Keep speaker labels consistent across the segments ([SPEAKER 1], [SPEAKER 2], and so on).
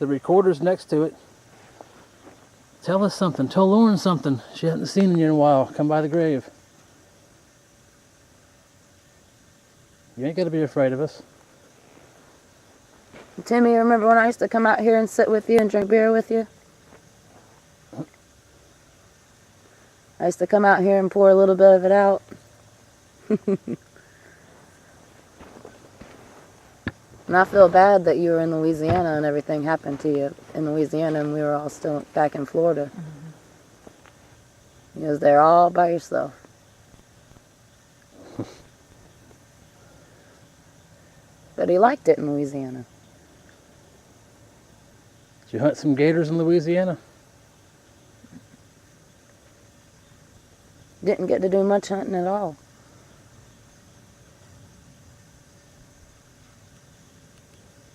[SPEAKER 1] The recorder's next to it. Tell us something. Tell Lauren something. She hasn't seen you in a while. Come by the grave. You ain't got to be afraid of us.
[SPEAKER 2] Timmy, remember when I used to come out here and sit with you and drink beer with you? I used to come out here and pour a little bit of it out. And I feel bad that you were in Louisiana and everything happened to you in Louisiana and we were all still back in Florida. You was there all by yourself. But he liked it in Louisiana.
[SPEAKER 1] Did you hunt some gators in Louisiana?
[SPEAKER 2] Didn't get to do much hunting at all.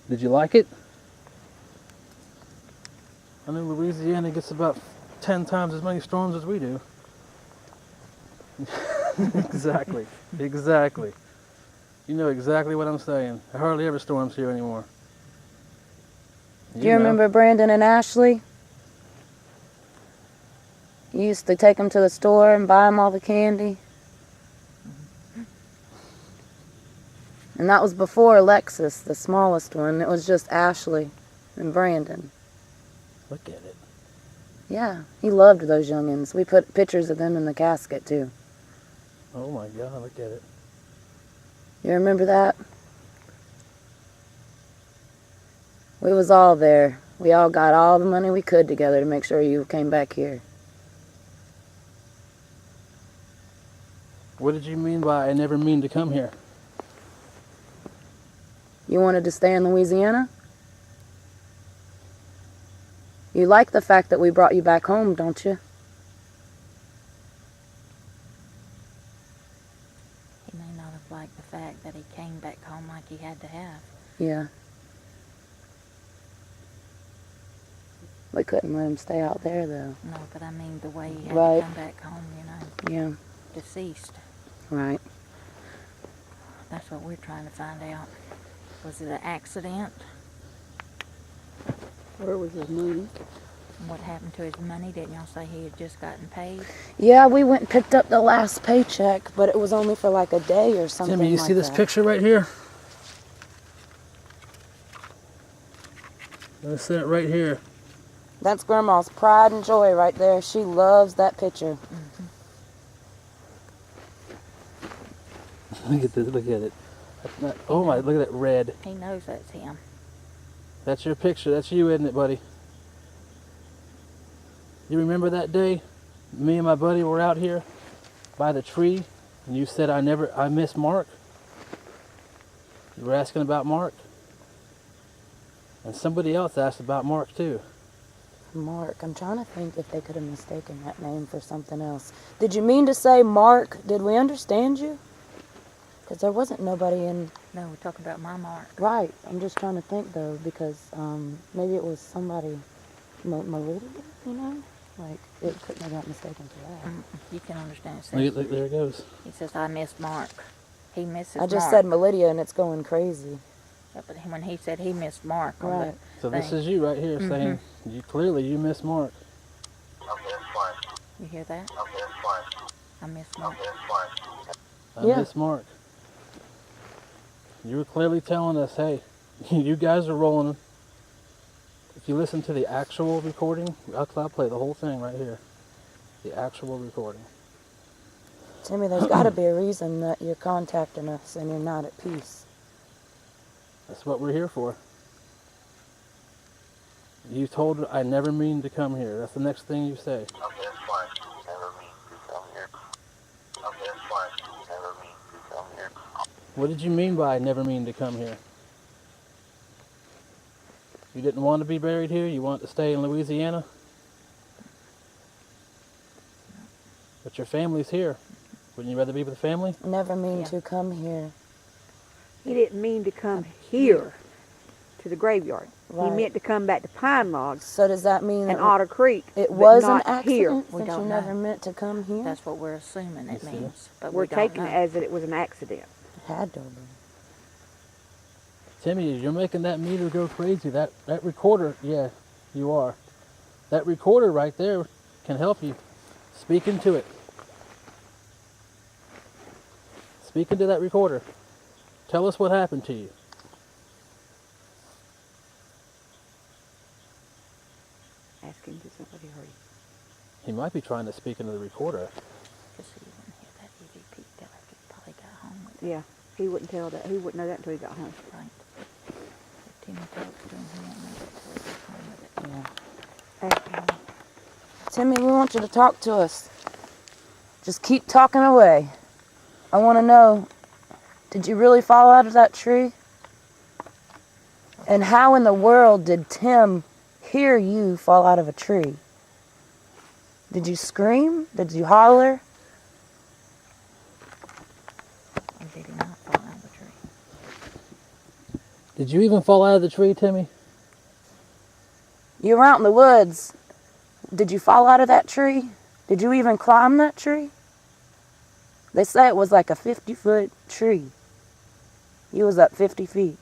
[SPEAKER 1] Did you like it? I know Louisiana gets about 10 times as many storms as we do. Exactly. Exactly. You know exactly what I'm saying. There hardly ever storms here anymore.
[SPEAKER 2] Do you remember Brandon and Ashley? You used to take them to the store and buy them all the candy. And that was before Alexis, the smallest one. It was just Ashley and Brandon.
[SPEAKER 1] Look at it.
[SPEAKER 2] Yeah, he loved those youngins. We put pictures of them in the casket, too.
[SPEAKER 1] Oh my God, look at it.
[SPEAKER 2] You remember that? We was all there. We all got all the money we could together to make sure you came back here.
[SPEAKER 1] What did you mean by I never mean to come here?
[SPEAKER 2] You wanted to stay in Louisiana? You like the fact that we brought you back home, don't you?
[SPEAKER 3] He may not have liked the fact that he came back home like he had to have.
[SPEAKER 2] Yeah. We couldn't let him stay out there, though.
[SPEAKER 3] No, but I mean the way he had
[SPEAKER 2] Right.
[SPEAKER 3] to come back home, you know.
[SPEAKER 2] Yeah.
[SPEAKER 3] Deceased.
[SPEAKER 2] Right.
[SPEAKER 3] That's what we're trying to find out. Was it an accident?
[SPEAKER 4] Where was his money?
[SPEAKER 3] What happened to his money? Didn't y'all say he had just gotten paid?
[SPEAKER 2] Yeah, we went and picked up the last paycheck, but it was only for like a day or something.
[SPEAKER 1] Timmy, you
[SPEAKER 2] like
[SPEAKER 1] see this
[SPEAKER 2] that.
[SPEAKER 1] picture right here? Let's set it right here.
[SPEAKER 2] That's Grandma's pride and joy right there. She loves that picture.
[SPEAKER 1] Look at this, look at it. That's not, oh my, look at that red.
[SPEAKER 3] He knows that's him.
[SPEAKER 1] That's your picture, that's you, isn't it, buddy? You remember that day? Me and my buddy were out here by the tree, and you said I miss Mark. You were asking about Mark. And somebody else asked about Mark too.
[SPEAKER 2] Mark. I'm trying to think if they could have mistaken that name for something else. Did you mean to say Mark? Did we understand you? Because there wasn't nobody in...
[SPEAKER 3] No, we're talking about my Mark.
[SPEAKER 2] Right. I'm just trying to think, though, because maybe it was somebody... Melody, you know? Like, it couldn't have got mistaken for that.
[SPEAKER 3] You can understand. It says,
[SPEAKER 1] Look, there it goes.
[SPEAKER 3] he says, I miss Mark. He misses
[SPEAKER 2] I just
[SPEAKER 3] Mark.
[SPEAKER 2] said Melidia, and it's going crazy.
[SPEAKER 3] Yeah, but when he said he missed Mark on
[SPEAKER 2] Right.
[SPEAKER 1] So
[SPEAKER 3] the
[SPEAKER 1] this
[SPEAKER 3] thing.
[SPEAKER 1] is you right here saying, you miss Mark.
[SPEAKER 3] You hear that? I miss Mark.
[SPEAKER 1] I
[SPEAKER 2] Yeah.
[SPEAKER 1] miss Mark. You were clearly telling us, hey, you guys are rolling. If you listen to the actual recording, I'll play the whole thing right here. The actual recording.
[SPEAKER 2] Timmy, there's got to be a reason that you're contacting us and you're not at peace.
[SPEAKER 1] That's what we're here for. You told her I never mean to come here. That's the next thing you say. What did you mean by I never mean to come here? You didn't want to be buried here? You want to stay in Louisiana? But your family's here. Wouldn't you rather be with the family?
[SPEAKER 2] Never mean
[SPEAKER 3] Yeah.
[SPEAKER 2] to come here.
[SPEAKER 4] He didn't mean to come here to the graveyard.
[SPEAKER 2] Right.
[SPEAKER 4] He meant to come back to Pine Logs
[SPEAKER 2] So does that mean
[SPEAKER 4] and
[SPEAKER 2] that
[SPEAKER 4] Otter Creek.
[SPEAKER 2] it
[SPEAKER 4] but
[SPEAKER 2] was an
[SPEAKER 4] not
[SPEAKER 2] accident
[SPEAKER 4] here.
[SPEAKER 3] We
[SPEAKER 2] since you
[SPEAKER 3] don't
[SPEAKER 2] never
[SPEAKER 3] know.
[SPEAKER 2] meant to come here?
[SPEAKER 3] That's what we're assuming it
[SPEAKER 1] You see?
[SPEAKER 3] means. But
[SPEAKER 4] We're
[SPEAKER 3] we don't
[SPEAKER 4] taking
[SPEAKER 3] know.
[SPEAKER 4] it as that it was an accident.
[SPEAKER 2] It had to have been.
[SPEAKER 1] Timmy, you're making that meter go crazy. That recorder, yeah, you are. That recorder right there can help you. Speak into it. Speak into that recorder. Tell us what happened to you.
[SPEAKER 4] Ask him, did somebody hurt him?
[SPEAKER 1] He might be trying to speak into the recorder.
[SPEAKER 3] Just so you wouldn't hear that EVP till after he probably got home with it.
[SPEAKER 4] Yeah, he wouldn't tell that. He wouldn't know that until he got home.
[SPEAKER 3] Right. If Timmy talks to him, he won't know that till he gets home with it.
[SPEAKER 2] Yeah.
[SPEAKER 4] Ask him.
[SPEAKER 2] Timmy, we want you to talk to us. Just keep talking away. I want to know, did you really fall out of that tree? And how in the world did Tim hear you fall out of a tree? Did you scream? Did you holler?
[SPEAKER 3] Or did he not fall out of the tree?
[SPEAKER 1] Did you even fall out of the tree, Timmy?
[SPEAKER 2] You were out in the woods. Did you fall out of that tree? Did you even climb that tree? They say it was like a 50-foot tree. You was up 50 feet.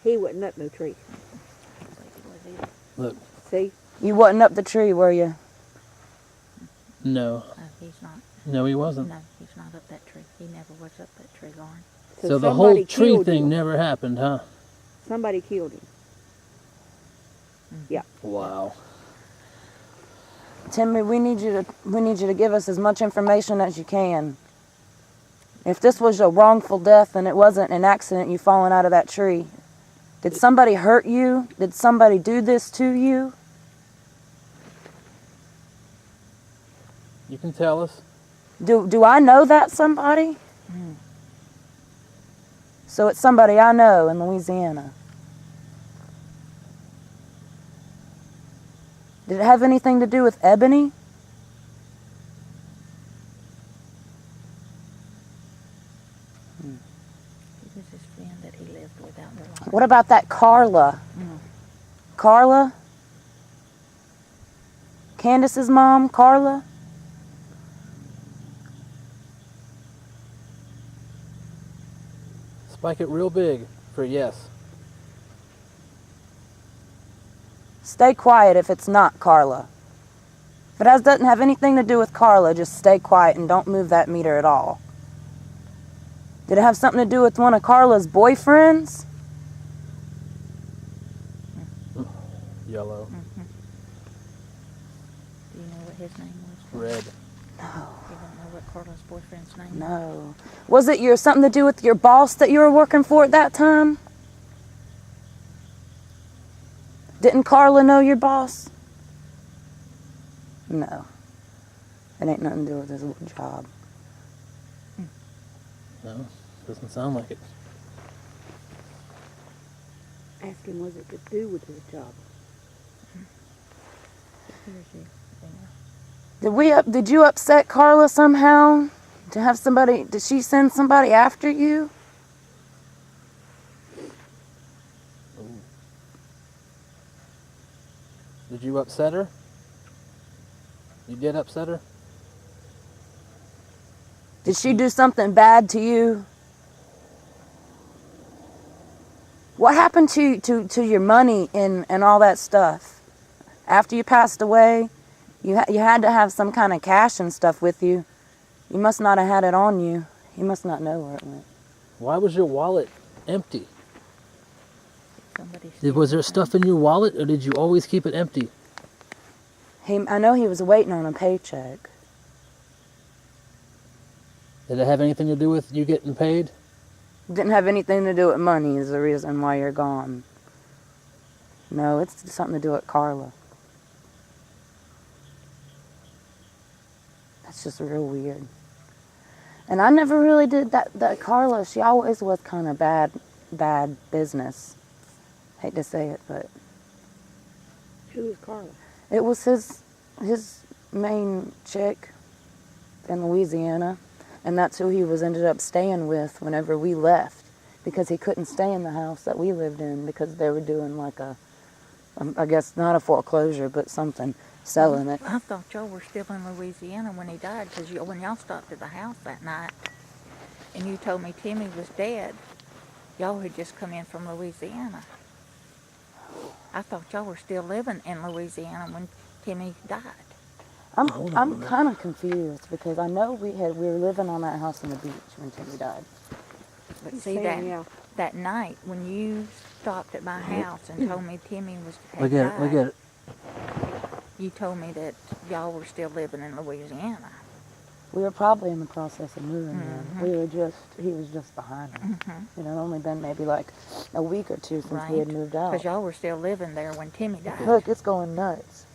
[SPEAKER 4] He wasn't up no tree.
[SPEAKER 3] I don't think he was either.
[SPEAKER 1] Look,
[SPEAKER 4] See?
[SPEAKER 2] You wasn't up the tree, were you?
[SPEAKER 1] no.
[SPEAKER 3] No, he's not.
[SPEAKER 1] No, he wasn't.
[SPEAKER 3] No, he's not up that tree. He never was up that tree, Lauren.
[SPEAKER 1] So the whole
[SPEAKER 4] somebody
[SPEAKER 1] tree
[SPEAKER 4] killed
[SPEAKER 1] thing
[SPEAKER 4] him.
[SPEAKER 1] never happened, huh?
[SPEAKER 4] Somebody killed him. Yeah.
[SPEAKER 1] Wow.
[SPEAKER 2] Timmy, we need you to give us as much information as you can. If this was a wrongful death and it wasn't an accident, you falling out of that tree, did somebody hurt you? Did somebody do this to you?
[SPEAKER 1] You can tell us.
[SPEAKER 2] Do I know that somebody? So it's somebody I know in Louisiana. Did it have anything to do with Ebony?
[SPEAKER 3] He was his friend that he lived with out there.
[SPEAKER 2] What about that Carla? Carla? Candace's mom, Carla?
[SPEAKER 1] Spike it real big for yes.
[SPEAKER 2] Stay quiet if it's not Carla. If it doesn't have anything to do with Carla, just stay quiet and don't move that meter at all. Did it have something to do with one of Carla's boyfriends?
[SPEAKER 1] Yellow.
[SPEAKER 3] Do you know what his name was?
[SPEAKER 1] Red.
[SPEAKER 2] No.
[SPEAKER 3] You don't know what Carla's boyfriend's name was?
[SPEAKER 2] No. Was it something to do with your boss that you were working for at that time? Didn't Carla know your boss? No. It ain't nothing to do with his little job.
[SPEAKER 1] No, doesn't sound like it.
[SPEAKER 4] Ask him, was it to do with his job?
[SPEAKER 3] Here's your finger.
[SPEAKER 2] Did you upset Carla somehow? Did she send somebody after you?
[SPEAKER 1] Did you upset her? You did upset her?
[SPEAKER 2] Did she do something bad to you? What happened to your money and all that stuff? After you passed away, you had to have some kind of cash and stuff with you. You must not have had it on you. You must not know where it went.
[SPEAKER 1] Why was your wallet empty?
[SPEAKER 3] Somebody steal
[SPEAKER 1] Was there
[SPEAKER 3] it from
[SPEAKER 1] stuff in your wallet, or did you always keep it empty?
[SPEAKER 2] I know he was waiting on a paycheck.
[SPEAKER 1] Did it have anything to do with you getting paid?
[SPEAKER 2] Didn't have anything to do with money is the reason why you're gone. No, it's something to do with Carla. That's just real weird. And I never really did that Carla. She always was kind of bad business. Hate to say it, but
[SPEAKER 4] Who was Carla?
[SPEAKER 2] it was his main chick in Louisiana, and that's who he ended up staying with whenever we left, because he couldn't stay in the house that we lived in because they were doing like I guess not a foreclosure, but something, selling it.
[SPEAKER 3] I thought y'all were still in Louisiana when he died, because when y'all stopped at the house that night, and you told me Timmy was dead, y'all had just come in from Louisiana. I thought y'all were still living in Louisiana when Timmy died.
[SPEAKER 2] I'm kind of confused because I know we were living on that house on the beach when Timmy died.
[SPEAKER 3] But
[SPEAKER 4] He's
[SPEAKER 3] see,
[SPEAKER 4] saying,
[SPEAKER 3] that night when you stopped at my house and told me Timmy had
[SPEAKER 1] Look at it. Look
[SPEAKER 3] died,
[SPEAKER 1] at it.
[SPEAKER 3] you told me that y'all were still living in Louisiana.
[SPEAKER 2] We were probably in the process of moving then.
[SPEAKER 3] Mm-hmm.
[SPEAKER 2] He was just behind us.
[SPEAKER 3] Mm-hmm.
[SPEAKER 2] It had only been maybe like a week or two since we had moved out.
[SPEAKER 3] Because y'all were still living there when Timmy died.
[SPEAKER 2] Look, it's going nuts.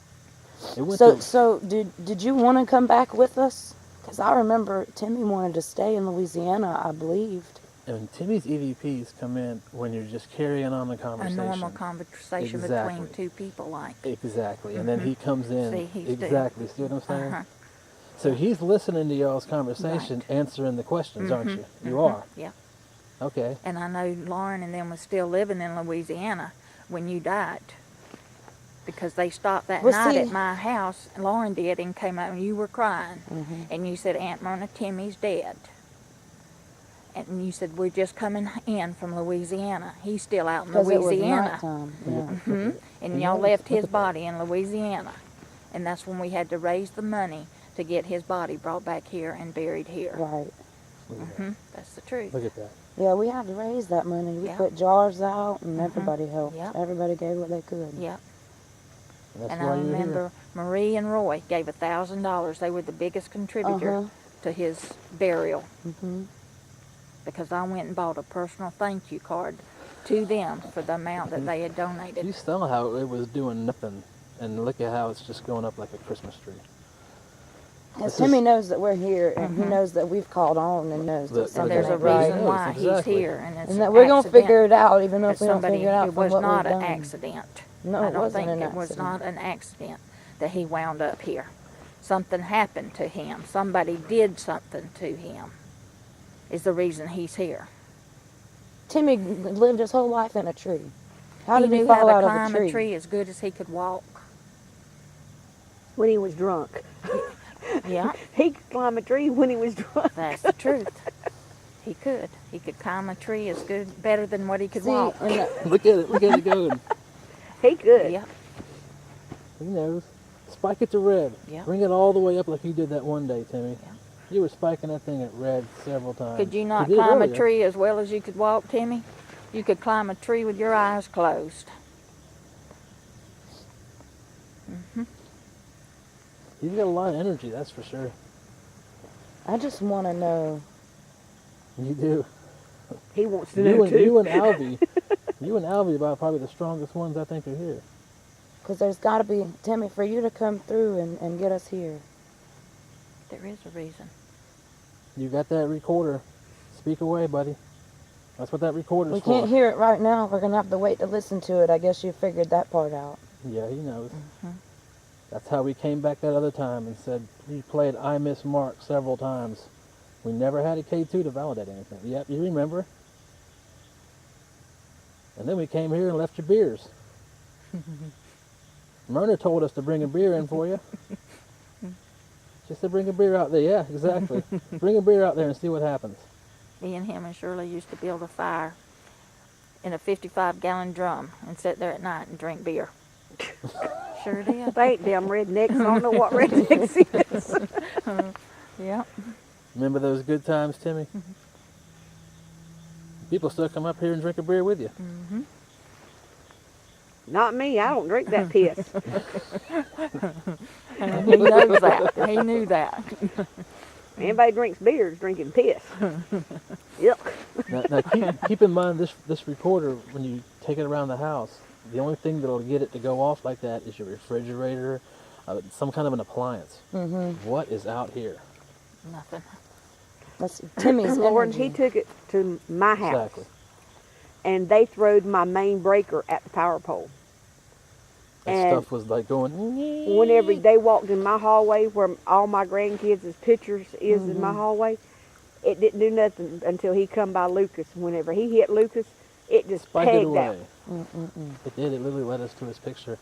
[SPEAKER 1] It went
[SPEAKER 2] So did you want to come back with us? Because I remember Timmy wanted to stay in Louisiana, I believed.
[SPEAKER 1] And Timmy's EVPs come in when you're just carrying on the
[SPEAKER 3] A
[SPEAKER 1] conversation.
[SPEAKER 3] normal conversation
[SPEAKER 1] Exactly.
[SPEAKER 3] between two people, like.
[SPEAKER 1] Exactly. And then he comes in.
[SPEAKER 3] See, he's
[SPEAKER 1] exactly. See what I'm saying?
[SPEAKER 3] Uh-huh.
[SPEAKER 1] So he's listening to y'all's conversation,
[SPEAKER 3] Right.
[SPEAKER 1] answering the questions, aren't you? You are.
[SPEAKER 3] Yeah.
[SPEAKER 1] Okay.
[SPEAKER 3] And I know Lauren and them was still living in Louisiana when you died. Because they stopped that
[SPEAKER 2] Well,
[SPEAKER 3] night
[SPEAKER 2] see-
[SPEAKER 3] at my house, Lauren did, and came out and you were crying. And you said, Aunt Myrna, Timmy's dead. And you said, we're just coming in from Louisiana. He's still out in
[SPEAKER 2] Because it was
[SPEAKER 3] Louisiana.
[SPEAKER 2] nighttime. Yeah.
[SPEAKER 3] Hmm? And y'all left his body in Louisiana. And that's when we had to raise the money to get his body brought back here and buried here.
[SPEAKER 2] Right.
[SPEAKER 1] Look at
[SPEAKER 3] Hmm? That's the truth.
[SPEAKER 1] that. Look at that.
[SPEAKER 2] Yeah, we had to raise that money. We
[SPEAKER 3] Yeah.
[SPEAKER 2] put jars out and everybody helped.
[SPEAKER 3] Yep.
[SPEAKER 2] Everybody gave what they could.
[SPEAKER 3] Yep.
[SPEAKER 1] And that's
[SPEAKER 3] And
[SPEAKER 1] why
[SPEAKER 3] I
[SPEAKER 1] you're
[SPEAKER 3] remember
[SPEAKER 1] here.
[SPEAKER 3] Marie and Roy gave $1,000. They were the biggest contributor to his burial.
[SPEAKER 2] Mm-hmm.
[SPEAKER 3] Because I went and bought a personal thank you card to them for the amount that they had donated.
[SPEAKER 1] You saw how it was doing nothing, and look at how it's just going up like a Christmas tree.
[SPEAKER 2] Because
[SPEAKER 1] This
[SPEAKER 2] Timmy
[SPEAKER 1] is-
[SPEAKER 2] knows that we're here, and he knows that we've called on, and knows
[SPEAKER 1] Look,
[SPEAKER 2] that
[SPEAKER 3] So
[SPEAKER 1] look
[SPEAKER 3] there's
[SPEAKER 1] at
[SPEAKER 3] a
[SPEAKER 1] that. Right.
[SPEAKER 3] reason why
[SPEAKER 1] Exactly.
[SPEAKER 3] he's here, and it's
[SPEAKER 2] and that we're gonna
[SPEAKER 3] accident
[SPEAKER 2] figure it out, even though
[SPEAKER 3] that
[SPEAKER 2] if we don't
[SPEAKER 3] somebody.
[SPEAKER 2] figure it out
[SPEAKER 3] It
[SPEAKER 2] from
[SPEAKER 3] was
[SPEAKER 2] what
[SPEAKER 3] not
[SPEAKER 2] we've
[SPEAKER 3] an
[SPEAKER 2] done.
[SPEAKER 3] accident.
[SPEAKER 2] No,
[SPEAKER 3] I
[SPEAKER 2] it
[SPEAKER 3] don't
[SPEAKER 2] wasn't
[SPEAKER 3] think
[SPEAKER 2] an
[SPEAKER 3] it was
[SPEAKER 2] accident.
[SPEAKER 3] not an accident that he wound up here. Something happened to him. Somebody did something to him. Is the reason he's here.
[SPEAKER 2] Timmy lived his whole life in a tree. How
[SPEAKER 3] He
[SPEAKER 2] did he
[SPEAKER 3] knew
[SPEAKER 2] fall
[SPEAKER 3] how
[SPEAKER 2] out
[SPEAKER 3] to
[SPEAKER 2] of
[SPEAKER 3] climb
[SPEAKER 2] a
[SPEAKER 3] a
[SPEAKER 2] tree?
[SPEAKER 3] tree as good as he could walk.
[SPEAKER 4] when he was drunk.
[SPEAKER 3] Yeah,
[SPEAKER 4] He could climb a tree when he was drunk.
[SPEAKER 3] that's the truth. He could. He could climb a tree as good, better than what he could
[SPEAKER 2] See,
[SPEAKER 3] walk.
[SPEAKER 2] and that-
[SPEAKER 1] Look at it. Look at it going.
[SPEAKER 4] He could.
[SPEAKER 3] Yep.
[SPEAKER 1] He knows. Spike it to red.
[SPEAKER 3] Yeah.
[SPEAKER 1] Bring it all the way up like you did that one day, Timmy.
[SPEAKER 3] Yeah.
[SPEAKER 1] You were spiking that thing at red several times.
[SPEAKER 3] Could you not
[SPEAKER 1] did
[SPEAKER 3] climb a
[SPEAKER 1] earlier.
[SPEAKER 3] tree as well as you could walk, Timmy? You could climb a tree with your eyes closed.
[SPEAKER 1] He's got a lot of energy, that's for sure.
[SPEAKER 2] I just want to know.
[SPEAKER 1] You do.
[SPEAKER 4] He wants to know too.
[SPEAKER 1] You and Albie, you and Albie about probably the strongest ones I think are here.
[SPEAKER 2] Because there's got to be, Timmy, for you to come through and get us here.
[SPEAKER 3] There is a reason.
[SPEAKER 1] You got that recorder. Speak away, buddy. That's what that recorder's
[SPEAKER 2] We
[SPEAKER 1] for.
[SPEAKER 2] can't hear it right now. We're going to have to wait to listen to it. I guess you figured that part out.
[SPEAKER 1] Yeah, he knows.
[SPEAKER 3] Mm-hmm.
[SPEAKER 1] That's how we came back that other time and said we played I Miss Mark several times. We never had a K2 to validate anything. Yep, you remember. And then we came here and left your beers. Myrna told us to bring a beer in for you. She said bring a beer out there. Yeah, exactly. Bring a beer out there and see what happens.
[SPEAKER 3] Me and him and Shirley used to build a fire in a 55-gallon drum and sit there at night and drink beer. Sure did.
[SPEAKER 4] They ain't damn rednecks. I don't know what rednecks is.
[SPEAKER 3] Yep.
[SPEAKER 1] Remember those good times, Timmy? People still come up here and drink a beer with you.
[SPEAKER 3] Mm-hmm.
[SPEAKER 4] Not me. I don't drink that piss.
[SPEAKER 3] And he knows that. He knew that.
[SPEAKER 4] Anybody drinks beer is drinking piss. Yuck.
[SPEAKER 1] Now keep in mind this recorder, when you take it around the house, the only thing that'll get it to go off like that is your refrigerator, some kind of an appliance.
[SPEAKER 2] Mm-hmm.
[SPEAKER 1] What is out here?
[SPEAKER 3] Nothing.
[SPEAKER 2] Let's see. Timmy's
[SPEAKER 4] Lauren,
[SPEAKER 2] energy.
[SPEAKER 4] he took it to my house.
[SPEAKER 1] Exactly.
[SPEAKER 4] And they throwed my main breaker at the power pole.
[SPEAKER 1] That
[SPEAKER 4] And
[SPEAKER 1] stuff was like going.
[SPEAKER 4] whenever they walked in my hallway where all my grandkids' pictures is in my hallway, it didn't do nothing until he come by Lucas. Whenever he hit Lucas, it just
[SPEAKER 1] Spike it
[SPEAKER 4] pegged
[SPEAKER 1] away.
[SPEAKER 4] out.
[SPEAKER 1] It did. It literally led us to his picture.